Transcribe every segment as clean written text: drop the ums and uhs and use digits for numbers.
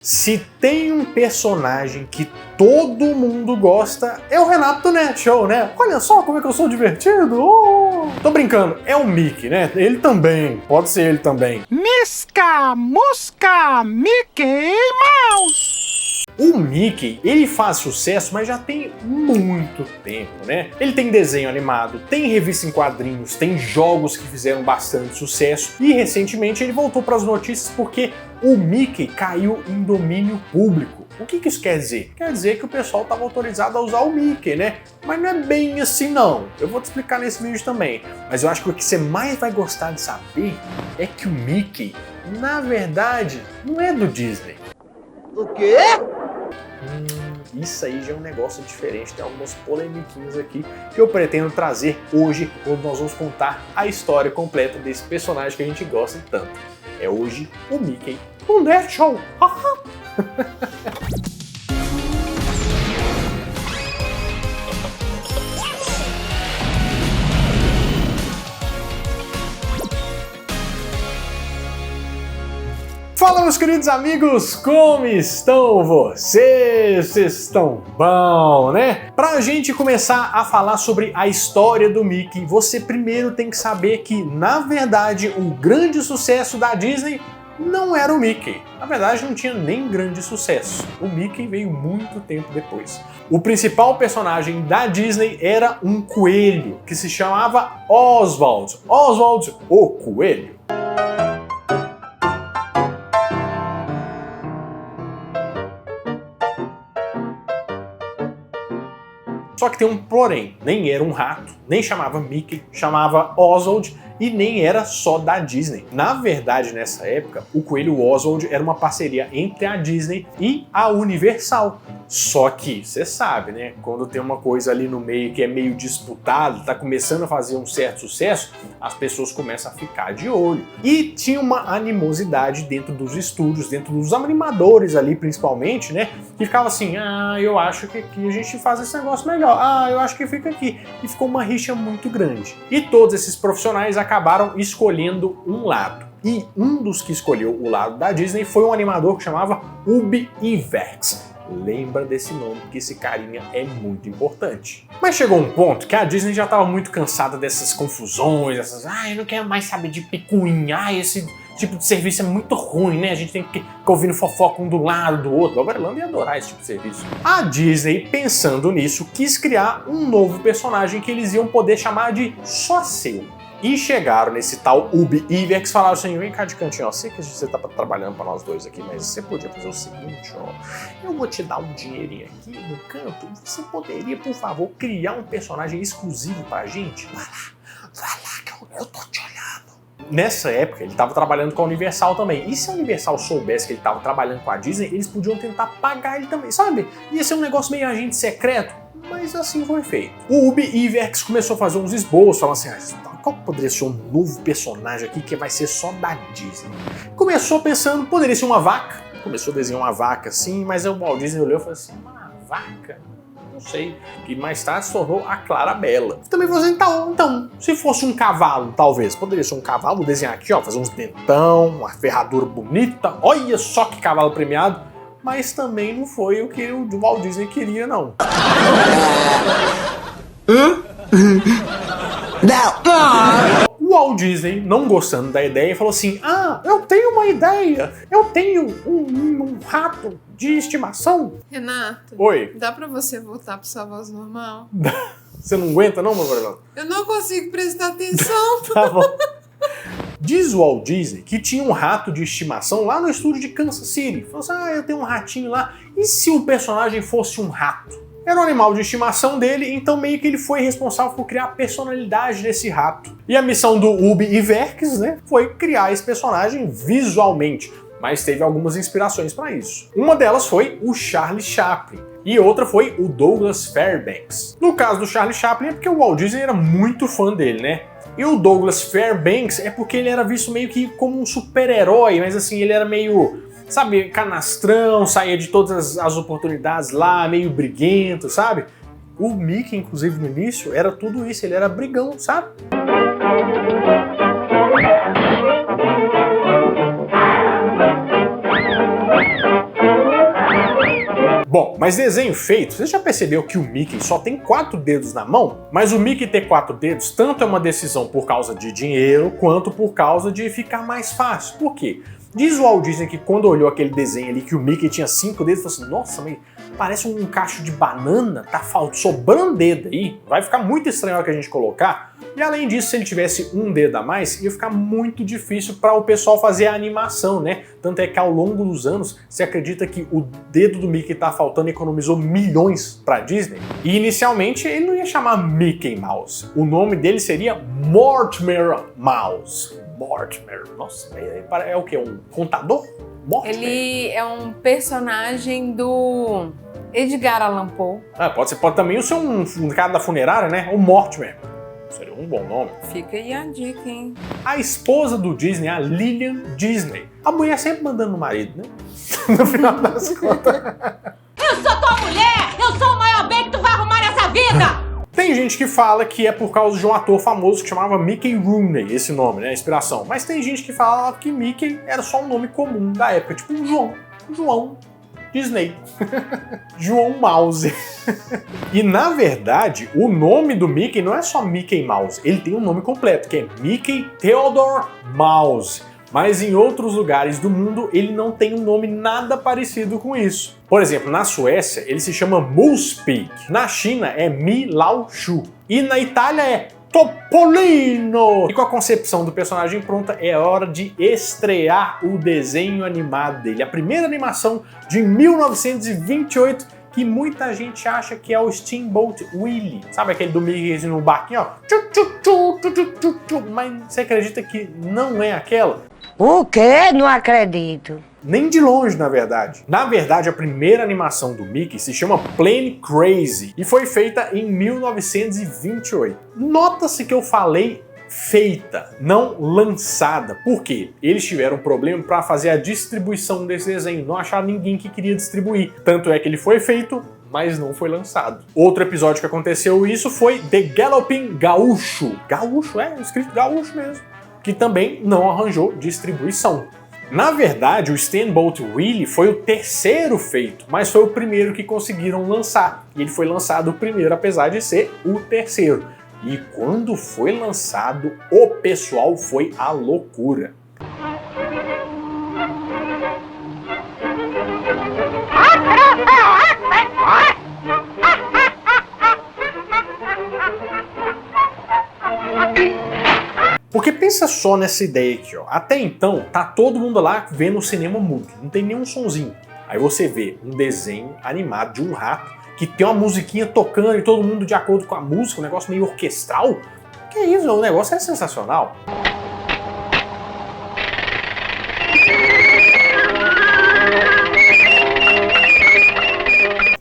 Se tem um personagem que todo mundo gosta, é o Renato do Nerd Show, né? Olha só como é que eu sou divertido! Tô brincando, é o Mickey, né? Ele também, pode ser ele também. Misca, Musca, Mickey Mouse! O Mickey, ele faz sucesso, mas já tem muito tempo, né? Ele tem desenho animado, tem revista em quadrinhos, tem jogos que fizeram bastante sucesso e recentemente ele voltou para as notícias porque o Mickey caiu em domínio público. O que isso quer dizer? Quer dizer que o pessoal estava autorizado a usar o Mickey, né? Mas não é bem assim não. Eu vou te explicar nesse vídeo também. Mas eu acho que o que você mais vai gostar de saber é que o Mickey, na verdade, não é do Disney. O quê? Isso aí já é um negócio diferente, tem algumas polemiquinhas aqui que eu pretendo trazer hoje, onde nós vamos contar a história completa desse personagem que a gente gosta tanto. É hoje o Mickey no Nerd Show! Fala, meus queridos amigos, como estão vocês? Vocês estão bom, né? Pra gente começar a falar sobre a história do Mickey, você primeiro tem que saber que, na verdade, o grande sucesso da Disney não era o Mickey. Na verdade, não tinha nem grande sucesso. O Mickey veio muito tempo depois. O principal personagem da Disney era um coelho, que se chamava Oswald. Oswald, o coelho. Só que tem um porém, nem era um rato, nem chamava Mickey, chamava Oswald e nem era só da Disney. Na verdade, nessa época, o coelho Oswald era uma parceria entre a Disney e a Universal. Só que, você sabe, né? Quando tem uma coisa ali no meio que é meio disputada, tá começando a fazer um certo sucesso, as pessoas começam a ficar de olho. E tinha uma animosidade dentro dos estúdios, dentro dos animadores ali principalmente, né? Que ficava assim, eu acho que aqui a gente faz esse negócio melhor. Eu acho que fica aqui. E ficou uma rixa muito grande. E todos esses profissionais acabaram escolhendo um lado. E um dos que escolheu o lado da Disney foi um animador que chamava Ub Iwerks. Lembra desse nome, porque esse carinha é muito importante. Mas chegou um ponto que a Disney já estava muito cansada dessas confusões, eu não quero mais saber de picuinha, esse tipo de serviço é muito ruim, né? A gente tem que ficar ouvindo fofoca um do lado do outro. A Orlando ia adorar esse tipo de serviço. A Disney, pensando nisso, quis criar um novo personagem que eles iam poder chamar de só seu. E chegaram nesse tal Ub Iwerks e falaram assim, vem cá de cantinho, ó, sei que você tá trabalhando para nós dois aqui, mas você podia fazer o seguinte, ó, eu vou te dar um dinheirinho aqui no canto, você poderia, por favor, criar um personagem exclusivo pra gente? Vai lá que eu tô te olhando. Nessa época, ele estava trabalhando com a Universal também. E se a Universal soubesse que ele estava trabalhando com a Disney, eles podiam tentar pagar ele também, sabe? Ia ser um negócio meio agente secreto, mas assim foi feito. O Ub Iwerks começou a fazer uns esboços, falando assim, qual poderia ser um novo personagem aqui que vai ser só da Disney? Começou pensando, poderia ser uma vaca. Começou a desenhar uma vaca assim, mas o Walt Disney olhou e falou assim, uma vaca? Não sei. E mais tarde se tornou a Clarabella. Também falou assim, então, se fosse um cavalo, talvez. Poderia ser um cavalo, desenhar aqui, ó, fazer uns dentão, uma ferradura bonita. Olha só que cavalo premiado. Mas também não foi o que o Walt Disney queria, não. O Walt Disney, não gostando da ideia, falou assim, eu tenho uma ideia, eu tenho um rato de estimação. Renato, Oi. dá pra você voltar pra sua voz normal? Você não aguenta não, meu Orlando? Eu não consigo prestar atenção. Tá bom. Diz o Walt Disney que tinha um rato de estimação lá no estúdio de Kansas City. Falou assim, eu tenho um ratinho lá. E se o personagem fosse um rato? Era um animal de estimação dele, então meio que ele foi responsável por criar a personalidade desse rato. E a missão do Ub Iwerks, né, foi criar esse personagem visualmente, mas teve algumas inspirações para isso. Uma delas foi o Charlie Chaplin. E outra foi o Douglas Fairbanks. No caso do Charlie Chaplin é porque o Walt Disney era muito fã dele, né? E o Douglas Fairbanks é porque ele era visto meio que como um super-herói, mas assim, ele era meio, sabe, canastrão, saía de todas as oportunidades lá, meio briguento, sabe? O Mickey, inclusive, no início, era tudo isso, ele era brigão, sabe? Bom, mas desenho feito, você já percebeu que o Mickey só tem 4 dedos na mão? Mas o Mickey ter 4 dedos tanto é uma decisão por causa de dinheiro, quanto por causa de ficar mais fácil. Por quê? Diz o Walt Disney que quando olhou aquele desenho ali que o Mickey tinha 5 dedos, falou assim, nossa, mas parece um cacho de banana, tá sobrando dedo aí, vai ficar muito estranho a hora que a gente colocar. E além disso, se ele tivesse um dedo a mais, ia ficar muito difícil para o pessoal fazer a animação, né? Tanto é que ao longo dos anos, se acredita que o dedo do Mickey tá faltando e economizou milhões para Disney. E inicialmente ele não ia chamar Mickey Mouse, o nome dele seria Mortimer Mouse. Mortimer, nossa, é o quê? Um contador? Mortimer? Ele é um personagem do Edgar Allan Poe. Pode também ser um cara da funerária, né? O Mortimer. Seria um bom nome. Fica aí a dica, hein? A esposa do Disney, a Lillian Disney. A mulher sempre mandando no marido, né? No final das contas. Eu sou tua mulher! Eu sou o maior bem que tu vai arrumar nessa vida! Tem gente que fala que é por causa de um ator famoso que chamava Mickey Rooney, esse nome, né? A inspiração. Mas tem gente que fala que Mickey era só um nome comum da época, tipo um João Disney. João Mouse. E na verdade, o nome do Mickey não é só Mickey Mouse, ele tem um nome completo, que é Mickey Theodore Mouse. Mas em outros lugares do mundo ele não tem um nome nada parecido com isso. Por exemplo, na Suécia ele se chama Muspig, na China é Mi Lao Shu e na Itália é Topolino. E com a concepção do personagem pronta, é hora de estrear o desenho animado dele. A primeira animação de 1928, que muita gente acha que é o Steamboat Willie. Sabe aquele do Mickey no barquinho, ó? Mas você acredita que não é aquela? O quê? Não acredito. Nem de longe, na verdade. Na verdade, a primeira animação do Mickey se chama Plane Crazy e foi feita em 1928. Nota-se que eu falei feita, não lançada. Por quê? Eles tiveram um problema para fazer a distribuição desse desenho. Não acharam ninguém que queria distribuir. Tanto é que ele foi feito, mas não foi lançado. Outro episódio que aconteceu isso foi The Galloping Gaúcho. Gaúcho, escrito gaúcho mesmo. Que também não arranjou distribuição. Na verdade, o Steamboat Willie foi o terceiro feito, mas foi o primeiro que conseguiram lançar. E ele foi lançado primeiro, apesar de ser o terceiro. E quando foi lançado, o pessoal foi à loucura. Porque pensa só nessa ideia aqui, ó. Até então, tá todo mundo lá vendo o cinema mudo, não tem nenhum sonzinho. Aí você vê um desenho animado de um rato que tem uma musiquinha tocando e todo mundo de acordo com a música, um negócio meio orquestral. Que isso, o negócio é sensacional.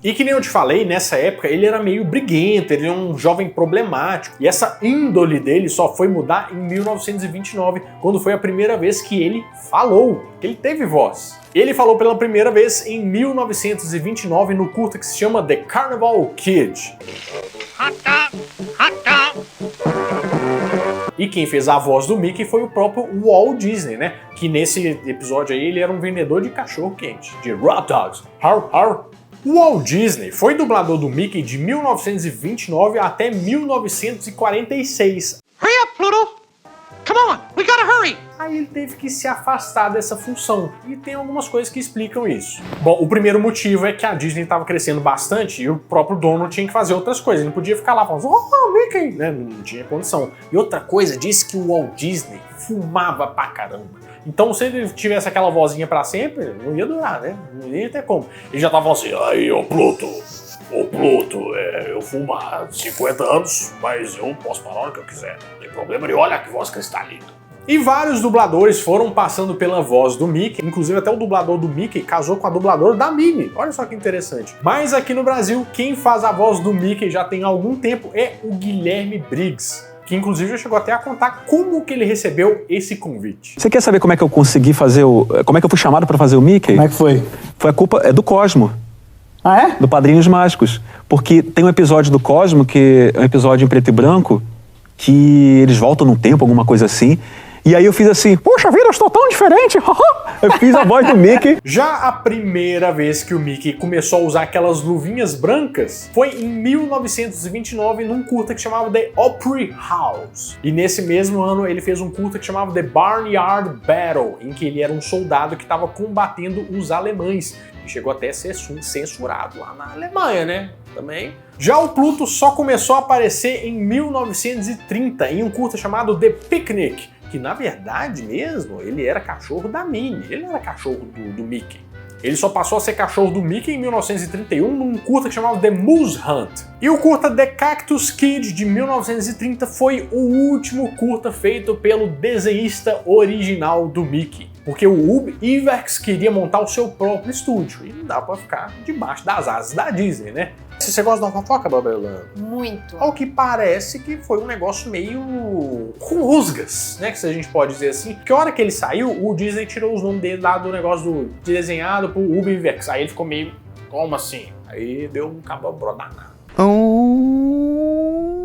E que nem eu te falei, nessa época ele era meio briguento, ele era um jovem problemático. E essa índole dele só foi mudar em 1929, quando foi a primeira vez que ele falou, que ele teve voz. Ele falou pela primeira vez em 1929 no curta que se chama The Carnival Kid. E quem fez a voz do Mickey foi o próprio Walt Disney, né? Que nesse episódio aí ele era um vendedor de cachorro quente, de hot dogs. Har, har. O Walt Disney foi dublador do Mickey de 1929 até 1946. Hurry up, Pluto! Come on, we gotta hurry! Aí ele teve que se afastar dessa função, e tem algumas coisas que explicam isso. Bom, o primeiro motivo é que a Disney estava crescendo bastante e o próprio dono tinha que fazer outras coisas, ele não podia ficar lá falando, oh, Mickey, né? Não tinha condição. E outra coisa, disse que o Walt Disney fumava pra caramba. Então, se ele tivesse aquela vozinha pra sempre, não ia durar, né? Não ia ter como. Ele já tava falando assim, aí, ô Pluto, eu fumo há 50 anos, mas eu posso parar a hora que eu quiser. Não tem problema nenhum, olha que voz cristalina. E vários dubladores foram passando pela voz do Mickey, inclusive até o dublador do Mickey casou com a dubladora da Minnie. Olha só que interessante. Mas aqui no Brasil, quem faz a voz do Mickey já tem algum tempo é o Guilherme Briggs, que inclusive já chegou até a contar como que ele recebeu esse convite. Você quer saber como é que eu consegui fazer como é que eu fui chamado para fazer o Mickey? Como é que foi? Foi a culpa do Cosmo. Ah, é? Do Padrinhos Mágicos. Porque tem um episódio do Cosmo, que é um episódio em preto e branco, que eles voltam no tempo, alguma coisa assim, E aí eu fiz assim, poxa vida, eu estou tão diferente. Eu fiz a voz do Mickey. Já a primeira vez que o Mickey começou a usar aquelas luvinhas brancas foi em 1929 num curta que chamava The Opry House. E nesse mesmo ano ele fez um curta que chamava The Barnyard Battle, em que ele era um soldado que estava combatendo os alemães. E chegou até a ser censurado lá na Alemanha, né? Também. Já o Pluto só começou a aparecer em 1930 em um curta chamado The Picnic, que na verdade mesmo ele era cachorro da Minnie, ele não era cachorro do Mickey. Ele só passou a ser cachorro do Mickey em 1931 num curta que chamava The Moose Hunt. E o curta The Cactus Kid de 1930 foi o último curta feito pelo desenhista original do Mickey. Porque o Ub Iwerks queria montar o seu próprio estúdio e não dá pra ficar debaixo das asas da Disney, né? Se você gosta de uma fofoca, Babelã? Muito. Ao que parece que foi um negócio meio com rusgas, né? Que se a gente pode dizer assim. Porque a hora que ele saiu, o Disney tirou os nomes dele lá do negócio do desenhado pro Ub Iwerks. Aí ele ficou meio, como assim? Aí deu um cabo danado.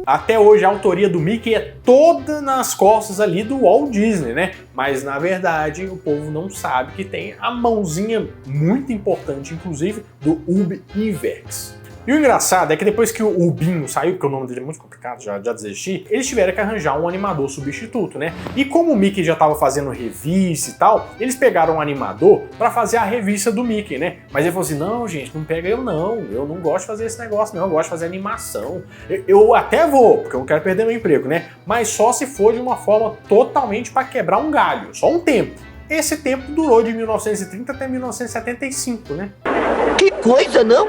Até hoje a autoria do Mickey é toda nas costas ali do Walt Disney, né? Mas na verdade o povo não sabe que tem a mãozinha muito importante, inclusive, do Ub Iwerks. E o engraçado é que depois que o Ubinho saiu, porque o nome dele é muito complicado, já desisti, eles tiveram que arranjar um animador substituto, né? E como o Mickey já tava fazendo revista e tal, eles pegaram um animador pra fazer a revista do Mickey, né? Mas ele falou assim, não, gente, não pega eu não gosto de fazer esse negócio não, eu gosto de fazer animação. Eu até vou, porque eu não quero perder meu emprego, né? Mas só se for de uma forma totalmente pra quebrar um galho, só um tempo. Esse tempo durou de 1930 até 1975, né? Que coisa, não?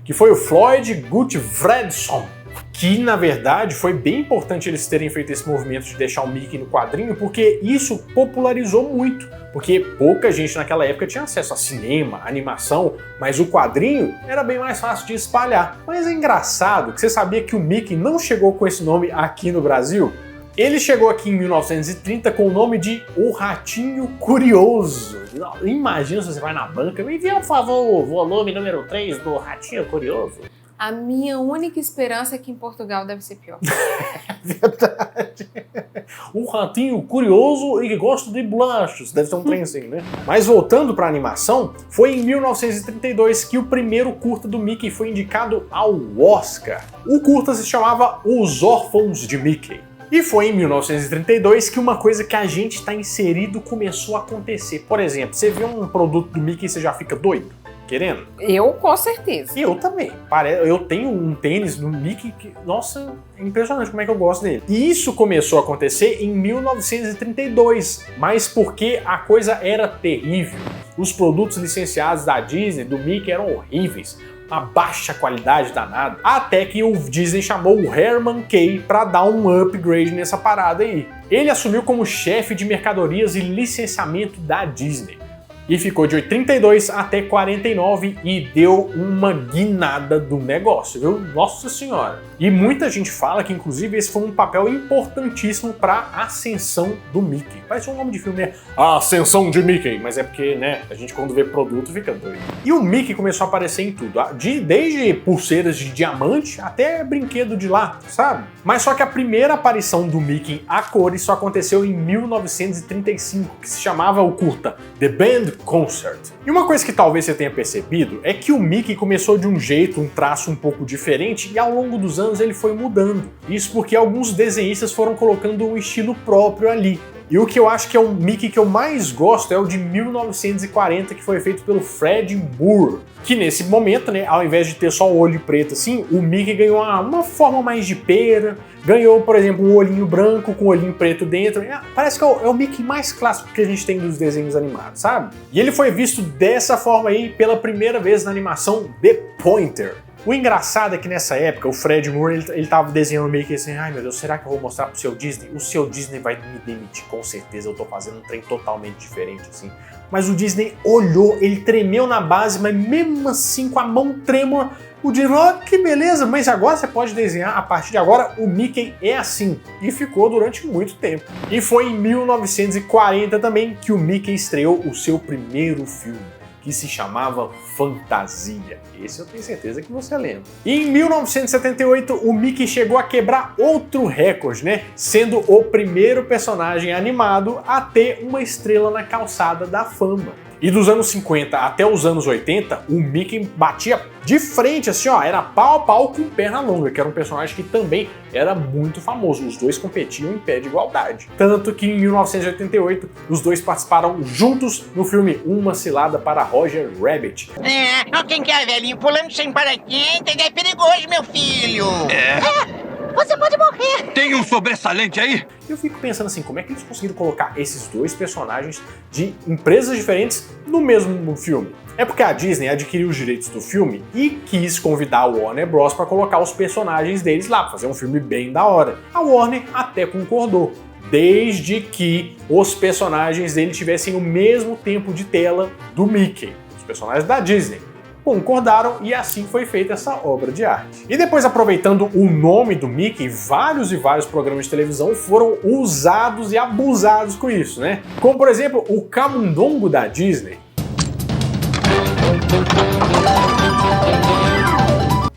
Que foi o Floyd Gottfredson, que na verdade foi bem importante eles terem feito esse movimento de deixar o Mickey no quadrinho, porque isso popularizou muito, porque pouca gente naquela época tinha acesso a cinema, animação, mas o quadrinho era bem mais fácil de espalhar. Mas é engraçado que você sabia que o Mickey não chegou com esse nome aqui no Brasil? Ele chegou aqui em 1930 com o nome de O Ratinho Curioso. Imagina se você vai na banca, me envia, por favor, o volume número 3 do Ratinho Curioso. A minha única esperança é que em Portugal deve ser pior. Verdade. O Ratinho Curioso e que gosta de bolachas. Deve ter um trem assim, né? Mas voltando pra animação, foi em 1932 que o primeiro curta do Mickey foi indicado ao Oscar. O curta se chamava Os Órfãos de Mickey. E foi em 1932 que uma coisa que a gente está inserido começou a acontecer. Por exemplo, você vê um produto do Mickey e você já fica doido? Querendo? Eu, com certeza. Eu também. Eu tenho um tênis do Mickey que, nossa, é impressionante como é que eu gosto dele. E isso começou a acontecer em 1932, mas porque a coisa era terrível. Os produtos licenciados da Disney, do Mickey, eram horríveis. Uma baixa qualidade danada, até que o Disney chamou o Herman Kay para dar um upgrade nessa parada aí. Ele assumiu como chefe de mercadorias e licenciamento da Disney. E ficou de 32 até 49 e deu uma guinada do negócio, viu? Nossa Senhora! E muita gente fala que, inclusive, esse foi um papel importantíssimo para a ascensão do Mickey. Parece um nome de filme, né? A Ascensão de Mickey. Mas é porque, né, a gente quando vê produto fica doido. E o Mickey começou a aparecer em tudo. Desde pulseiras de diamante até brinquedo de lata, sabe? Mas só que a primeira aparição do Mickey a cores só aconteceu em 1935, que se chamava o curta The Band Concert. E uma coisa que talvez você tenha percebido é que o Mickey começou de um jeito, um traço um pouco diferente, e ao longo dos anos ele foi mudando. Isso porque alguns desenhistas foram colocando um estilo próprio ali. E o que eu acho que é o Mickey que eu mais gosto é o de 1940, que foi feito pelo Fred Moore. Que nesse momento, né, ao invés de ter só o olho preto assim, o Mickey ganhou uma forma mais de pera, ganhou, por exemplo, um olhinho branco com um olhinho preto dentro. Parece que é o Mickey mais clássico que a gente tem dos desenhos animados, sabe? E ele foi visto dessa forma aí pela primeira vez na animação The Pointer. O engraçado é que nessa época o Fred Moore ele tava desenhando meio que assim, ai meu Deus, será que eu vou mostrar pro seu Disney? O seu Disney vai me demitir, com certeza, eu tô fazendo um trem totalmente diferente assim. Mas o Disney olhou, ele tremeu na base, mas mesmo assim com a mão trêmula, o Disney falou, que beleza, mas agora você pode desenhar, a partir de agora o Mickey é assim. E ficou durante muito tempo. E foi em 1940 também que o Mickey estreou o seu primeiro filme. que se chamava Fantasia. Esse eu tenho certeza que você lembra. E em 1978, o Mickey chegou a quebrar outro recorde, né? Sendo o primeiro personagem animado a ter uma estrela na calçada da fama. E dos anos 50 até os anos 80, o Mickey batia de frente, assim, ó, era pau a pau com Pernalonga, que era um personagem que também era muito famoso. Os dois competiam em pé de igualdade. Tanto que em 1988, os dois participaram juntos no filme Uma Cilada para Roger Rabbit. Quem quer velhinho pulando sem paraquedas é perigoso, meu filho. Você pode morrer. Tem um sobressalente aí? Eu fico pensando assim, como é que eles conseguiram colocar esses dois personagens de empresas diferentes no mesmo filme? É porque a Disney adquiriu os direitos do filme e quis convidar o Warner Bros. Para colocar os personagens deles lá, pra fazer um filme bem da hora. A Warner até concordou, desde que os personagens dele tivessem o mesmo tempo de tela do Mickey, os personagens da Disney. Concordaram e assim foi feita essa obra de arte. E depois, aproveitando o nome do Mickey, vários e vários programas de televisão foram usados e abusados com isso, né? Como, por exemplo, o Camundongo da Disney.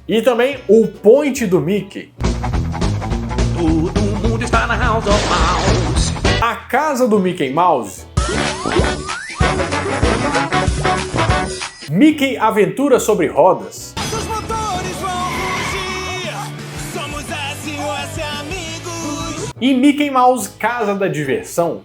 E também o Point do Mickey. Todo mundo está na House of Mouse. A Casa do Mickey Mouse. Mickey Aventura sobre Rodas. Os motores vão rugir. Somos SOS amigos. E Mickey Mouse Casa da Diversão.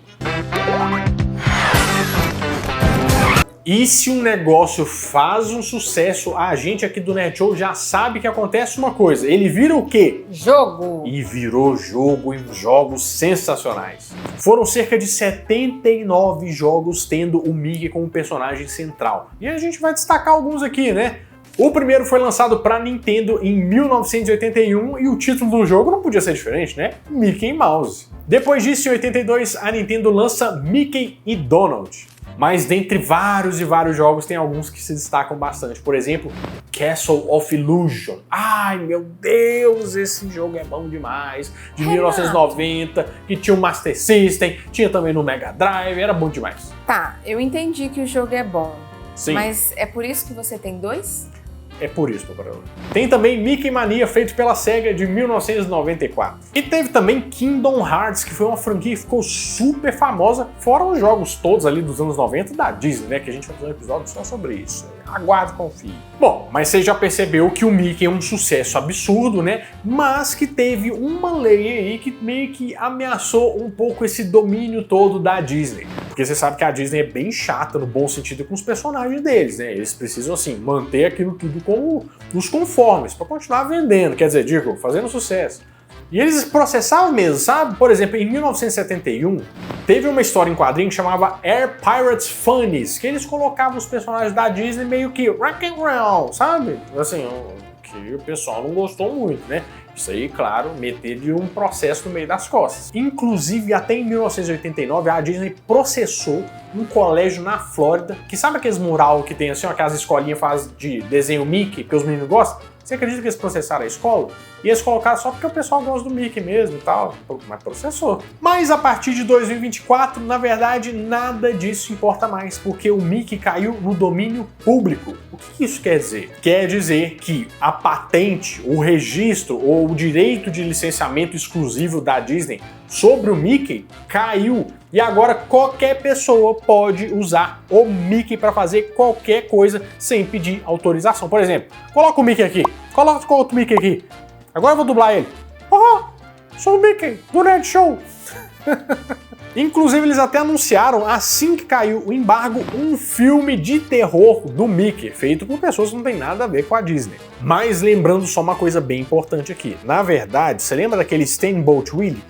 E se um negócio faz um sucesso, a gente aqui do Nerd Show já sabe que acontece uma coisa. Ele vira o quê? Jogo! E virou jogo em jogos sensacionais. Foram cerca de 79 jogos tendo o Mickey como personagem central. E a gente vai destacar alguns aqui, né? O primeiro foi lançado para Nintendo em 1981 e o título do jogo não podia ser diferente, né? Mickey Mouse. Depois disso, em 82, a Nintendo lança Mickey e Donald. Mas dentre vários e vários jogos, tem alguns que se destacam bastante. Por exemplo, Castle of Illusion. Ai, meu Deus, esse jogo é bom demais. De 1990, que tinha o Master System, tinha também no Mega Drive, era bom demais. Tá, eu entendi que o jogo é bom. Sim. Mas é por isso que você tem dois? É por isso, Paparão. Tem também Mickey Mania, feito pela SEGA, de 1994. E teve também Kingdom Hearts, que foi uma franquia que ficou super famosa, fora os jogos todos ali dos anos 90 da Disney, né? Que a gente vai fazer um episódio só sobre isso. Aguarde e confie. Bom, mas você já percebeu que o Mickey é um sucesso absurdo, né? Mas que teve uma lei aí que meio que ameaçou um pouco esse domínio todo da Disney. Porque você sabe que a Disney é bem chata, no bom sentido, com os personagens deles, né? Eles precisam, assim, manter aquilo tudo como os conformes, para continuar vendendo, quer dizer, digo, fazendo sucesso. E eles processavam mesmo, sabe? Por exemplo, em 1971, teve uma história em quadrinho que chamava Air Pirates Funnies, que eles colocavam os personagens da Disney meio que rock and roll, sabe? Assim, que o pessoal não gostou muito, né? Isso aí, claro, meter-lhe um processo no meio das costas. Inclusive, até em 1989, a Disney processou um colégio na Flórida, que sabe aqueles mural que tem assim, ó, que as escolinhas fazem de desenho Mickey, que os meninos gostam? Você acredita que eles processaram a escola? E eles colocaram só porque o pessoal gosta do Mickey mesmo e tal, mas processou. Mas a partir de 2024, na verdade, nada disso importa mais, porque o Mickey caiu no domínio público. O que isso quer dizer? Quer dizer que a patente, o registro ou o direito de licenciamento exclusivo da Disney sobre o Mickey caiu. E agora qualquer pessoa pode usar o Mickey para fazer qualquer coisa sem pedir autorização. Por exemplo, coloca o Mickey aqui, coloca outro Mickey aqui. Agora eu vou dublar ele. Sou o Mickey, do Nerd Show. Inclusive, eles até anunciaram, assim que caiu o embargo, um filme de terror do Mickey, feito por pessoas que não tem nada a ver com a Disney. Mas lembrando só uma coisa bem importante aqui. Na verdade, você lembra daquele Steamboat Willie?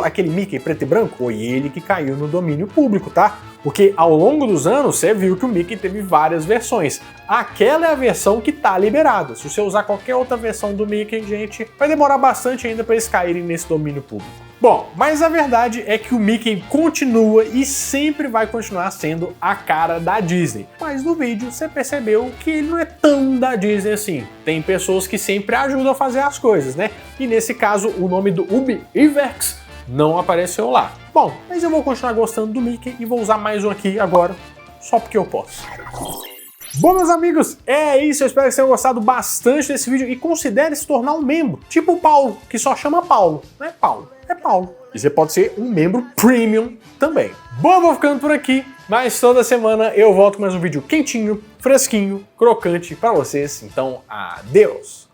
Aquele Mickey preto e branco? Foi ele que caiu no domínio público, tá? Porque ao longo dos anos, você viu que o Mickey teve várias versões. Aquela é a versão que tá liberada. Se você usar qualquer outra versão do Mickey, gente, vai demorar bastante ainda para eles caírem nesse domínio público. Bom, mas a verdade é que o Mickey continua e sempre vai continuar sendo a cara da Disney. Mas no vídeo você percebeu que ele não é tão da Disney assim. Tem pessoas que sempre ajudam a fazer as coisas, né? E nesse caso, o nome do Ub Iwerks não apareceu lá. Bom, mas eu vou continuar gostando do Mickey e vou usar mais um aqui agora só porque eu posso. Bom, meus amigos, é isso. Eu espero que vocês tenham gostado bastante desse vídeo e considere se tornar um membro, tipo o Paulo, que só chama Paulo. Não é Paulo, é Paulo. E você pode ser um membro premium também. Bom, eu vou ficando por aqui, mas toda semana eu volto com mais um vídeo quentinho, fresquinho, crocante pra vocês. Então, adeus!